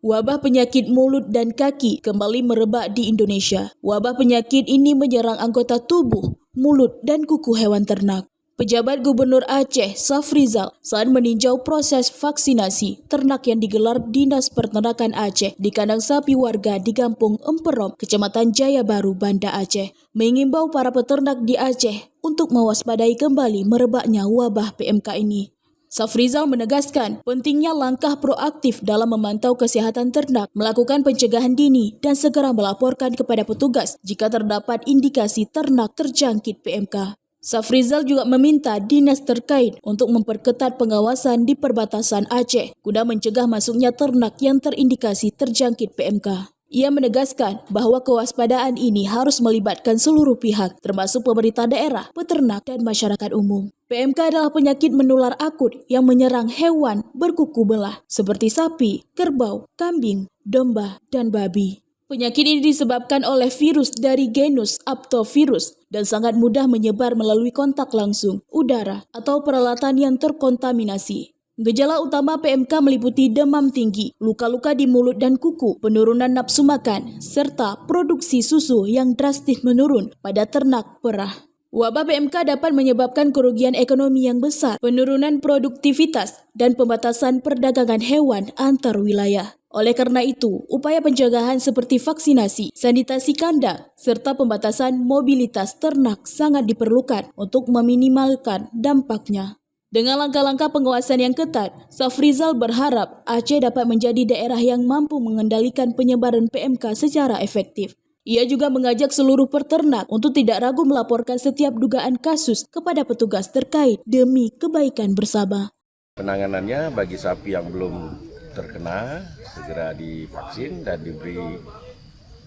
Wabah penyakit mulut dan kaki kembali merebak di Indonesia. Wabah penyakit ini menyerang anggota tubuh, mulut, dan kuku hewan ternak. Pejabat Gubernur Aceh, Safrizal, saat meninjau proses vaksinasi ternak yang digelar Dinas Peternakan Aceh di kandang sapi warga di Kampung Emperom, Kecamatan Jaya Baru, Banda Aceh, mengimbau para peternak di Aceh untuk mewaspadai kembali merebaknya wabah PMK ini. Safrizal menegaskan pentingnya langkah proaktif dalam memantau kesehatan ternak, melakukan pencegahan dini, dan segera melaporkan kepada petugas jika terdapat indikasi ternak terjangkit PMK. Safrizal juga meminta dinas terkait untuk memperketat pengawasan di perbatasan Aceh guna mencegah masuknya ternak yang terindikasi terjangkit PMK. Ia menegaskan bahwa kewaspadaan ini harus melibatkan seluruh pihak, termasuk pemerintah daerah, peternak, dan masyarakat umum. PMK adalah penyakit menular akut yang menyerang hewan berkuku belah seperti sapi, kerbau, kambing, domba, dan babi. Penyakit ini disebabkan oleh virus dari genus Aptovirus dan sangat mudah menyebar melalui kontak langsung, udara, atau peralatan yang terkontaminasi. Gejala utama PMK meliputi demam tinggi, luka-luka di mulut dan kuku, penurunan nafsu makan, serta produksi susu yang drastis menurun pada ternak perah. Wabah PMK dapat menyebabkan kerugian ekonomi yang besar, penurunan produktivitas, dan pembatasan perdagangan hewan antar wilayah. Oleh karena itu, upaya pencegahan seperti vaksinasi, sanitasi kandang, serta pembatasan mobilitas ternak sangat diperlukan untuk meminimalkan dampaknya. Dengan langkah-langkah pengawasan yang ketat, Safrizal berharap Aceh dapat menjadi daerah yang mampu mengendalikan penyebaran PMK secara efektif. Ia juga mengajak seluruh peternak untuk tidak ragu melaporkan setiap dugaan kasus kepada petugas terkait demi kebaikan bersama. Penanganannya bagi sapi yang belum terkena segera divaksin dan diberi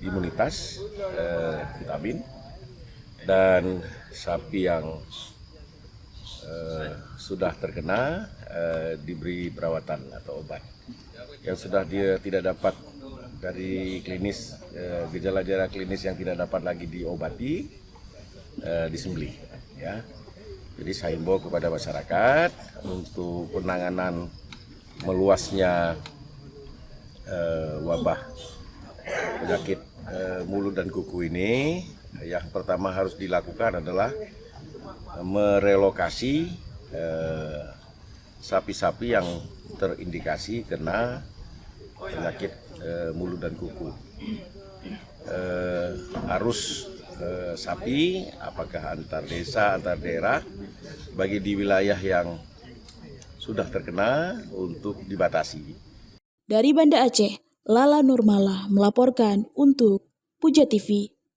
imunitas vitamin, dan sapi yang sudah terkena diberi perawatan atau obat. Yang sudah dia tidak dapat dari klinis, gejala-gejala klinis yang tidak dapat lagi diobati, disembelih. Ya. Jadi saya himbau kepada masyarakat untuk penanganan meluasnya wabah penyakit mulut dan kuku ini. Yang pertama harus dilakukan adalah merelokasi sapi-sapi yang terindikasi kena penyakit mulut dan kuku. Arus sapi apakah antar desa, antar daerah, bagi di wilayah yang sudah terkena untuk dibatasi. Dari Banda Aceh, Lala Nurmala melaporkan untuk Puja TV.